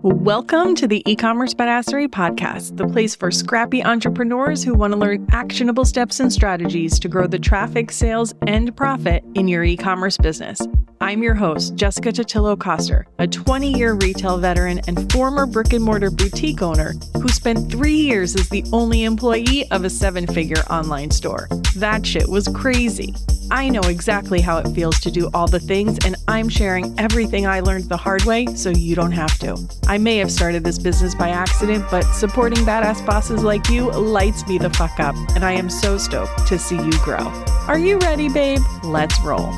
Welcome to the E-commerce Badassery Podcast, the place for scrappy entrepreneurs who want to learn actionable steps and strategies to grow the traffic, sales, and profit in your e-commerce business. I'm your host, Jessica Totillo-Coster, a 20-year retail veteran and former brick-and-mortar boutique owner who spent 3 years as the only employee of a 7-figure online store. That shit was crazy. I know exactly how it feels to do all the things, and I'm sharing everything I learned the hard way so you don't have to. I may have started this business by accident, but supporting badass bosses like you lights me the fuck up, and I am so stoked to see you grow. Are you ready, babe? Let's roll.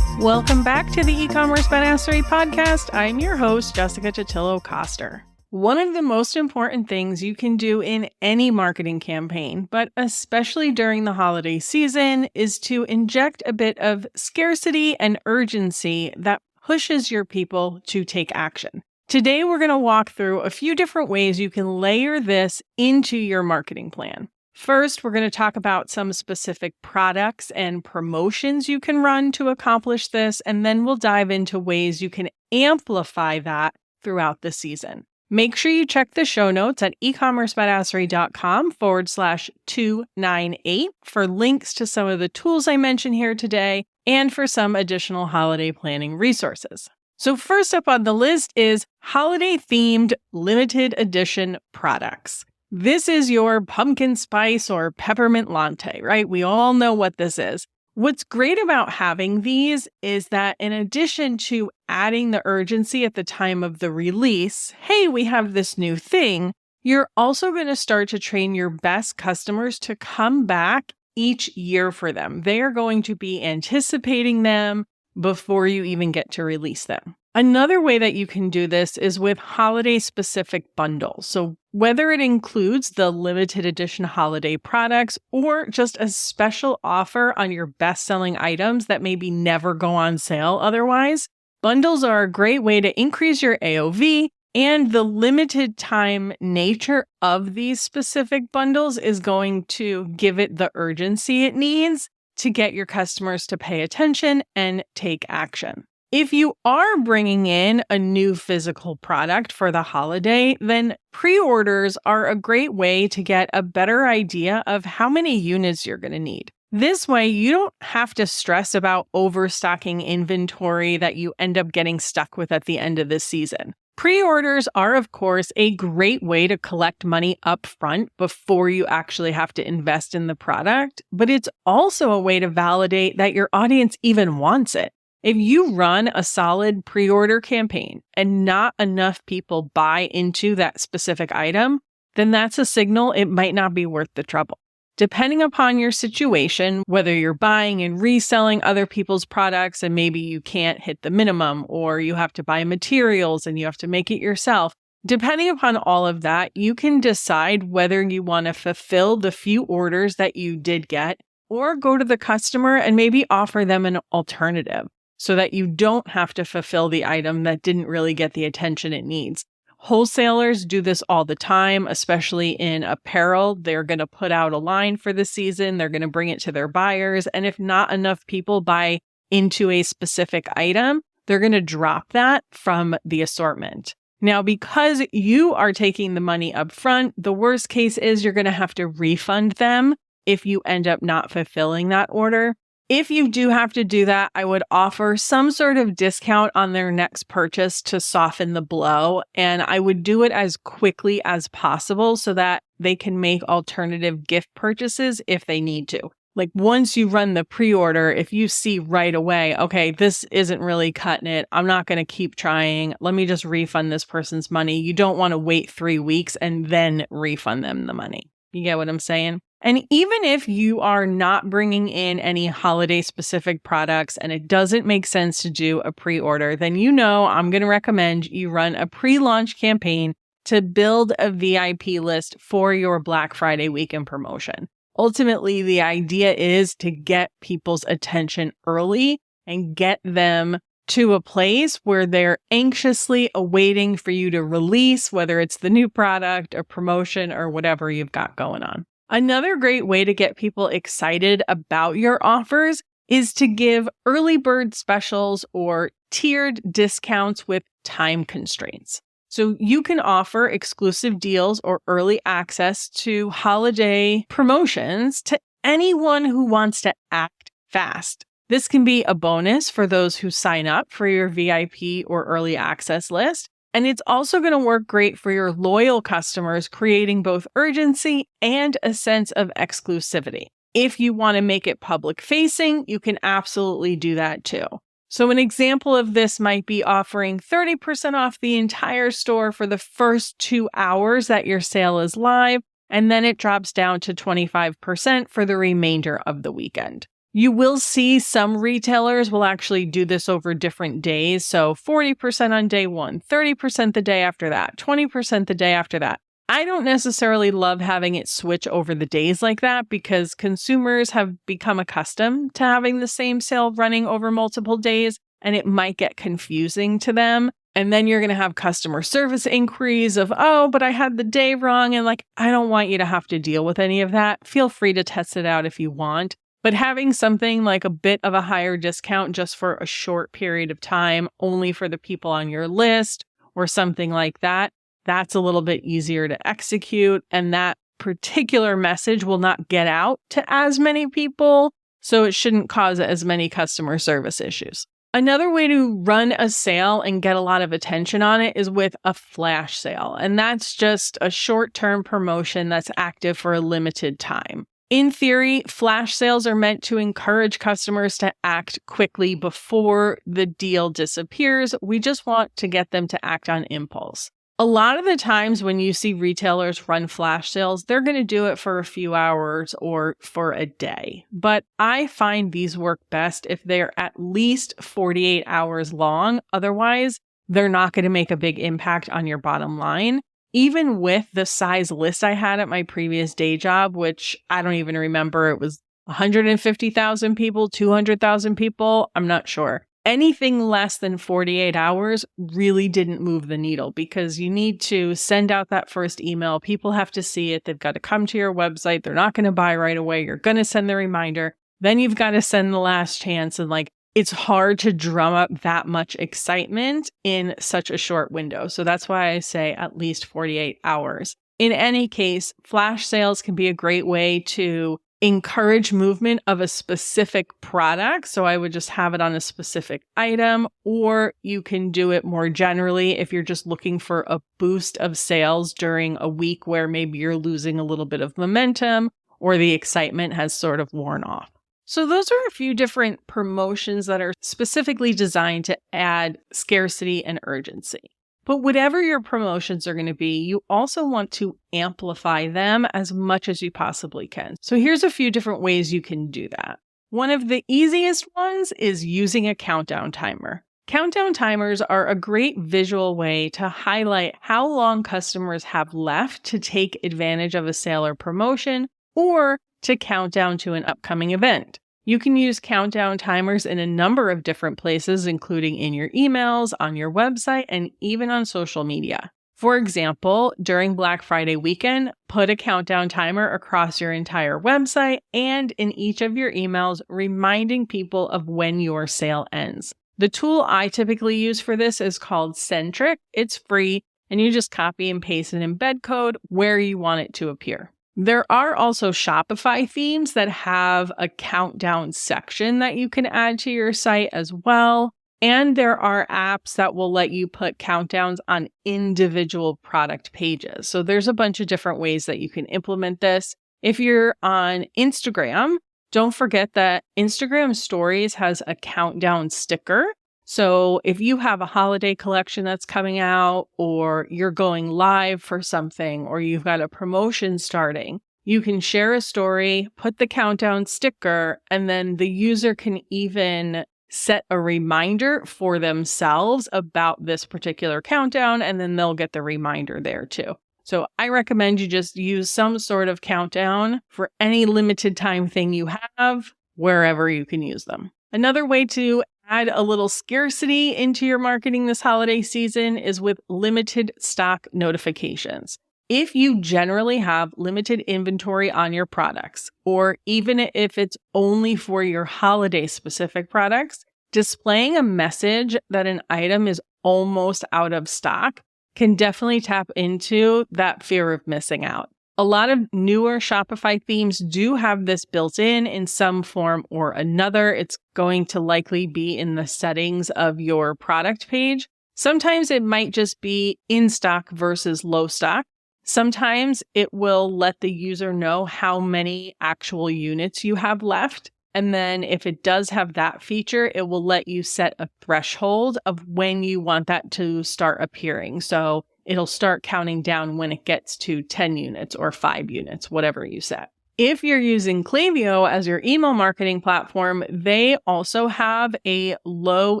Welcome back to the E-commerce Badassery Podcast. I'm your host, Jessica Totillo-Coster. One of the most important things you can do in any marketing campaign, but especially during the holiday season, is to inject a bit of scarcity and urgency that pushes your people to take action. Today, we're going to walk through a few different ways you can layer this into your marketing plan. First, we're going to talk about some specific products and promotions you can run to accomplish this, and then we'll dive into ways you can amplify that throughout the season. Make sure you check the show notes at ecommercebadassery.com/298 for links to some of the tools I mentioned here today and for some additional holiday planning resources. So first up on the list is holiday-themed limited edition products. This is your pumpkin spice or peppermint latte, right? We all know what this is. What's great about having these is that in addition to adding the urgency at the time of the release, hey, we have this new thing, you're also going to start to train your best customers to come back each year for them. They are going to be anticipating them before you even get to release them. Another way that you can do this is with holiday-specific bundles. So whether it includes the limited edition holiday products or just a special offer on your best-selling items that maybe never go on sale otherwise, bundles are a great way to increase your AOV, and the limited time nature of these specific bundles is going to give it the urgency it needs to get your customers to pay attention and take action. If you are bringing in a new physical product for the holiday, then pre-orders are a great way to get a better idea of how many units you're going to need. This way, you don't have to stress about overstocking inventory that you end up getting stuck with at the end of the season. Pre-orders are, of course, a great way to collect money up front before you actually have to invest in the product, but it's also a way to validate that your audience even wants it. If you run a solid pre-order campaign and not enough people buy into that specific item, then that's a signal it might not be worth the trouble. Depending upon your situation, whether you're buying and reselling other people's products and maybe you can't hit the minimum or you have to buy materials and you have to make it yourself, depending upon all of that, you can decide whether you want to fulfill the few orders that you did get or go to the customer and maybe offer them an alternative, so that you don't have to fulfill the item that didn't really get the attention it needs. Wholesalers do this all the time, especially in apparel. They're going to put out a line for the season. They're going to bring it to their buyers. And if not enough people buy into a specific item, they're going to drop that from the assortment. Now, because you are taking the money up front, the worst case is you're going to have to refund them if you end up not fulfilling that order. If you do have to do that, I would offer some sort of discount on their next purchase to soften the blow, and I would do it as quickly as possible so that they can make alternative gift purchases if they need to. Like once you run the pre-order, if you see right away, okay, this isn't really cutting it, I'm not going to keep trying, let me just refund this person's money. You don't want to wait 3 weeks and then refund them the money. You get what I'm saying? And even if you are not bringing in any holiday-specific products and it doesn't make sense to do a pre-order, then I'm going to recommend you run a pre-launch campaign to build a VIP list for your Black Friday weekend promotion. Ultimately, the idea is to get people's attention early and get them to a place where they're anxiously awaiting for you to release, whether it's the new product or promotion or whatever you've got going on. Another great way to get people excited about your offers is to give early bird specials or tiered discounts with time constraints. So you can offer exclusive deals or early access to holiday promotions to anyone who wants to act fast. This can be a bonus for those who sign up for your VIP or early access list. And it's also going to work great for your loyal customers, creating both urgency and a sense of exclusivity. If you want to make it public facing, you can absolutely do that too. So an example of this might be offering 30% off the entire store for the first 2 hours that your sale is live, and then it drops down to 25% for the remainder of the weekend. You will see some retailers will actually do this over different days. So 40% on day one, 30% the day after that, 20% the day after that. I don't necessarily love having it switch over the days like that because consumers have become accustomed to having the same sale running over multiple days, and it might get confusing to them. And then you're going to have customer service inquiries of, oh, but I had the day wrong. And I don't want you to have to deal with any of that. Feel free to test it out if you want. But having something like a bit of a higher discount just for a short period of time, only for the people on your list or something like that, that's a little bit easier to execute. And that particular message will not get out to as many people, so it shouldn't cause as many customer service issues. Another way to run a sale and get a lot of attention on it is with a flash sale. And that's just a short-term promotion that's active for a limited time. In theory, flash sales are meant to encourage customers to act quickly before the deal disappears. We just want to get them to act on impulse. A lot of the times when you see retailers run flash sales, they're going to do it for a few hours or for a day. But I find these work best if they're at least 48 hours long. Otherwise, they're not going to make a big impact on your bottom line. Even with the size list I had at my previous day job, which I don't even remember, it was 150,000 people, 200,000 people, I'm not sure. Anything less than 48 hours really didn't move the needle because you need to send out that first email. People have to see it. They've got to come to your website. They're not going to buy right away. You're going to send the reminder. Then you've got to send the last chance. And it's hard to drum up that much excitement in such a short window. So that's why I say at least 48 hours. In any case, flash sales can be a great way to encourage movement of a specific product. So I would just have it on a specific item, or you can do it more generally if you're just looking for a boost of sales during a week where maybe you're losing a little bit of momentum or the excitement has sort of worn off. So those are a few different promotions that are specifically designed to add scarcity and urgency. But whatever your promotions are going to be, you also want to amplify them as much as you possibly can. So here's a few different ways you can do that. One of the easiest ones is using a countdown timer. Countdown timers are a great visual way to highlight how long customers have left to take advantage of a sale or promotion, or to count down to an upcoming event. You can use countdown timers in a number of different places, including in your emails, on your website, and even on social media. For example, during Black Friday weekend, put a countdown timer across your entire website and in each of your emails, reminding people of when your sale ends. The tool I typically use for this is called Centric. It's free, and you just copy and paste an embed code where you want it to appear. There are also Shopify themes that have a countdown section that you can add to your site as well. And there are apps that will let you put countdowns on individual product pages. So there's a bunch of different ways that you can implement this. If you're on Instagram, don't forget that Instagram Stories has a countdown sticker. So if you have a holiday collection that's coming out, or you're going live for something, or you've got a promotion starting, you can share a story, put the countdown sticker, and then the user can even set a reminder for themselves about this particular countdown, and then they'll get the reminder there too. So I recommend you just use some sort of countdown for any limited time thing you have, wherever you can use them. Another way to add a little scarcity into your marketing this holiday season is with limited stock notifications. If you generally have limited inventory on your products, or even if it's only for your holiday specific products, displaying a message that an item is almost out of stock can definitely tap into that fear of missing out. A lot of newer Shopify themes do have this built in some form or another. It's going to likely be in the settings of your product page. Sometimes it might just be in stock versus low stock. Sometimes it will let the user know how many actual units you have left. And then if it does have that feature, it will let you set a threshold of when you want that to start appearing. So it'll start counting down when it gets to 10 units or 5 units, whatever you set. If you're using Klaviyo as your email marketing platform, they also have a low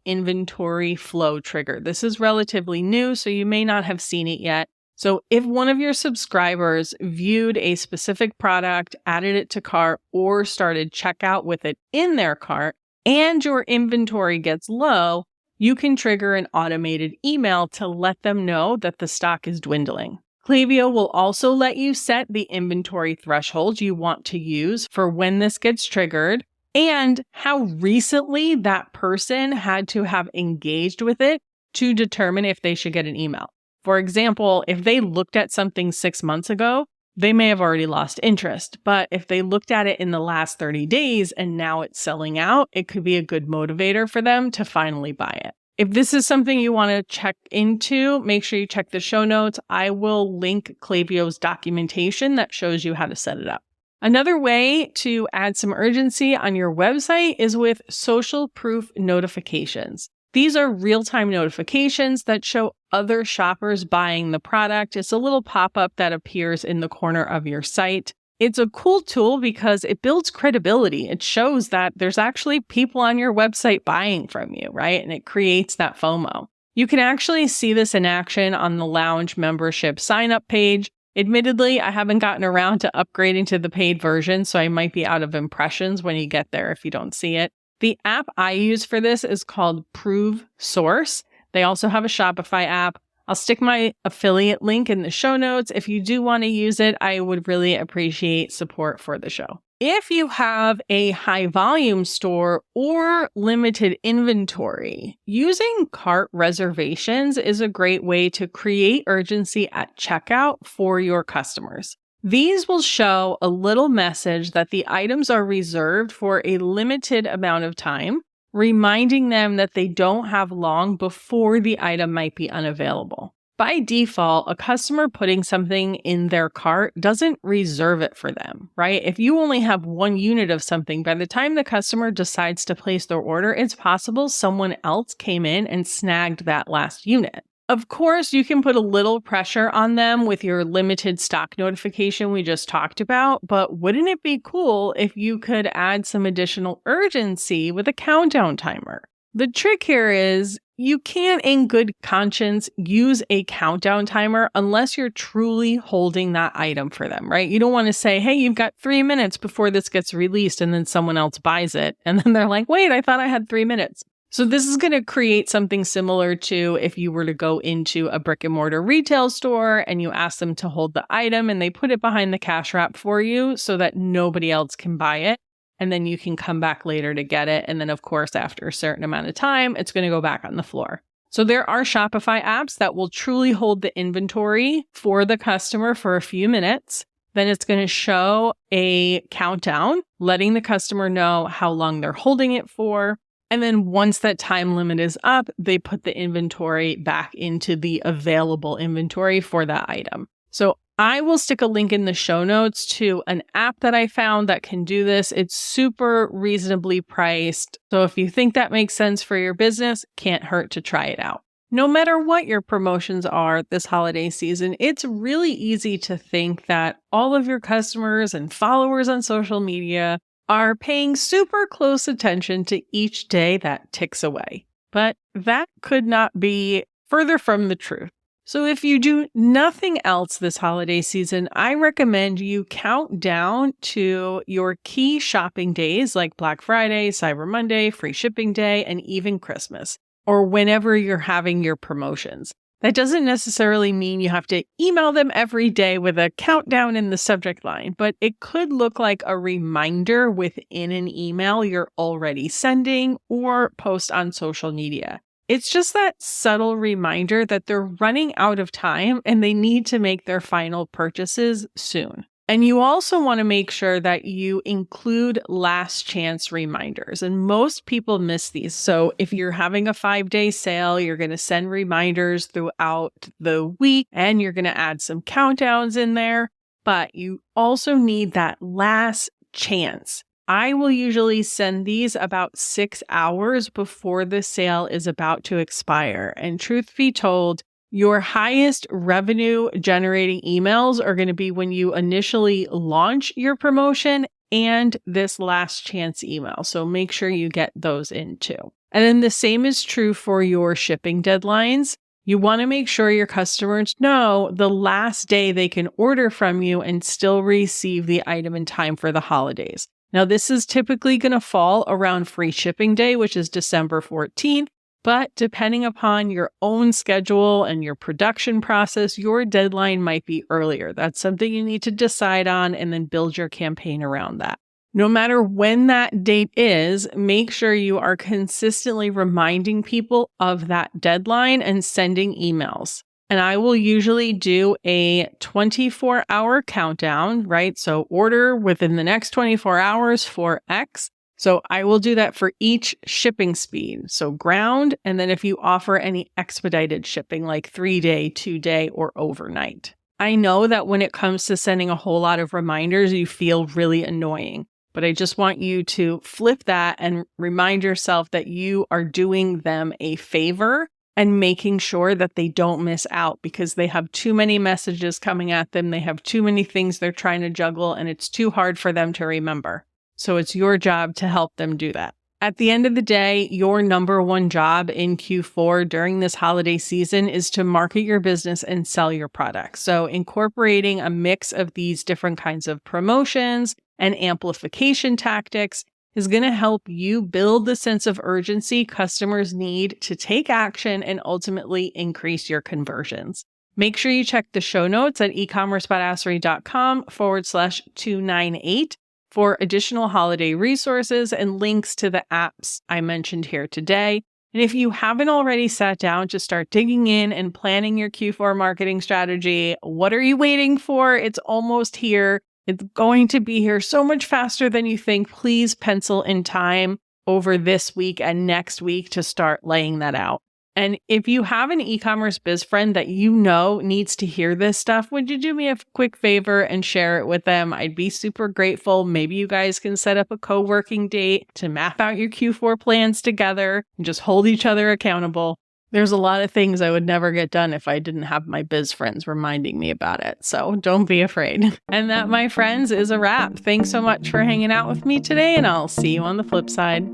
inventory flow trigger. This is relatively new, so you may not have seen it yet. So if one of your subscribers viewed a specific product, added it to cart, or started checkout with it in their cart, and your inventory gets low, you can trigger an automated email to let them know that the stock is dwindling. Klaviyo will also let you set the inventory threshold you want to use for when this gets triggered and how recently that person had to have engaged with it to determine if they should get an email. For example, if they looked at something 6 months ago, they may have already lost interest. But if they looked at it in the last 30 days and now it's selling out, it could be a good motivator for them to finally buy it. If this is something you want to check into, make sure you check the show notes. I will link Klaviyo's documentation that shows you how to set it up. Another way to add some urgency on your website is with social proof notifications. These are real-time notifications that show other shoppers buying the product. It's a little pop-up that appears in the corner of your site. It's a cool tool because it builds credibility. It shows that there's actually people on your website buying from you, right? And it creates that FOMO. You can actually see this in action on the Lounge membership sign-up page. Admittedly, I haven't gotten around to upgrading to the paid version, so I might be out of impressions when you get there if you don't see it. The app I use for this is called Prove Source. They also have a Shopify app. I'll stick my affiliate link in the show notes. If you do want to use it, I would really appreciate support for the show. If you have a high volume store or limited inventory, using cart reservations is a great way to create urgency at checkout for your customers. These will show a little message that the items are reserved for a limited amount of time, reminding them that they don't have long before the item might be unavailable. By default, a customer putting something in their cart doesn't reserve it for them, right? If you only have 1 unit of something, by the time the customer decides to place their order, it's possible someone else came in and snagged that last unit. Of course, you can put a little pressure on them with your limited stock notification we just talked about, but wouldn't it be cool if you could add some additional urgency with a countdown timer? The trick here is you can't in good conscience use a countdown timer unless you're truly holding that item for them, right? You don't want to say, hey, you've got 3 minutes before this gets released, and then someone else buys it. And then they're like, wait, I thought I had 3 minutes. So this is going to create something similar to if you were to go into a brick and mortar retail store and you ask them to hold the item and they put it behind the cash wrap for you so that nobody else can buy it. And then you can come back later to get it. And then, of course, after a certain amount of time, it's going to go back on the floor. So there are Shopify apps that will truly hold the inventory for the customer for a few minutes. Then it's going to show a countdown, letting the customer know how long they're holding it for. And then once that time limit is up, they put the inventory back into the available inventory for that item. So I will stick a link in the show notes to an app that I found that can do this. It's super reasonably priced. So if you think that makes sense for your business, can't hurt to try it out. No matter what your promotions are this holiday season, it's really easy to think that all of your customers and followers on social media are paying super close attention to each day that ticks away. But that could not be further from the truth. So if you do nothing else this holiday season, I recommend you count down to your key shopping days like Black Friday, Cyber Monday, Free Shipping Day, and even Christmas, or whenever you're having your promotions. That doesn't necessarily mean you have to email them every day with a countdown in the subject line, but it could look like a reminder within an email you're already sending or post on social media. It's just that subtle reminder that they're running out of time and they need to make their final purchases soon. And you also want to make sure that you include last chance reminders. And most people miss these. So if you're having a 5-day sale, you're going to send reminders throughout the week and you're going to add some countdowns in there. But you also need that last chance. I will usually send these about 6 hours before the sale is about to expire. And truth be told, your highest revenue generating emails are going to be when you initially launch your promotion and this last chance email. So make sure you get those in too. And then the same is true for your shipping deadlines. You want to make sure your customers know the last day they can order from you and still receive the item in time for the holidays. Now, this is typically going to fall around free shipping day, which is December 14th. But depending upon your own schedule and your production process, your deadline might be earlier. That's something you need to decide on and then build your campaign around that. No matter when that date is, make sure you are consistently reminding people of that deadline and sending emails. And I will usually do a 24-hour countdown, right? So order within the next 24 hours for X. So I will do that for each shipping speed. So ground, and then if you offer any expedited shipping like 3-day, 2-day, or overnight. I know that when it comes to sending a whole lot of reminders, you feel really annoying, but I just want you to flip that and remind yourself that you are doing them a favor and making sure that they don't miss out because they have too many messages coming at them. They have too many things they're trying to juggle, and it's too hard for them to remember. So it's your job to help them do that. At the end of the day, your number one job in Q4 during this holiday season is to market your business and sell your products. So incorporating a mix of these different kinds of promotions and amplification tactics is going to help you build the sense of urgency customers need to take action and ultimately increase your conversions. Make sure you check the show notes at ecommercebadassery.com/298 for additional holiday resources and links to the apps I mentioned here today. And if you haven't already sat down to start digging in and planning your Q4 marketing strategy, what are you waiting for? It's almost here. It's going to be here so much faster than you think. Please pencil in time over this week and next week to start laying that out. And if you have an e-commerce biz friend that you know needs to hear this stuff, would you do me a quick favor and share it with them? I'd be super grateful. Maybe you guys can set up a co-working date to map out your Q4 plans together and just hold each other accountable. There's a lot of things I would never get done if I didn't have my biz friends reminding me about it. So don't be afraid. And that, my friends, is a wrap. Thanks so much for hanging out with me today, and I'll see you on the flip side.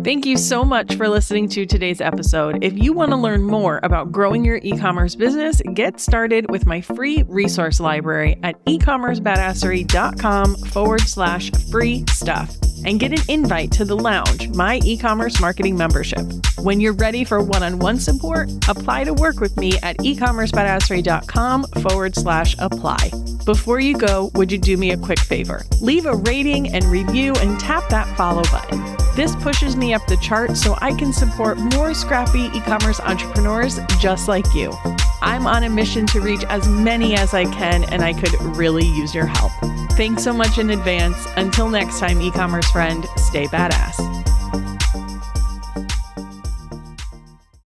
Thank you so much for listening to today's episode. If you want to learn more about growing your e-commerce business, get started with my free resource library at ecommercebadassery.com/free stuff and get an invite to the Lounge, my e-commerce marketing membership. When you're ready for one-on-one support, apply to work with me at ecommercebadassery.com/apply. Before you go, would you do me a quick favor? Leave a rating and review and tap that follow button. This pushes me up the chart so I can support more scrappy e-commerce entrepreneurs just like you. I'm on a mission to reach as many as I can, and I could really use your help. Thanks so much in advance. Until next time, e-commerce friend, stay badass.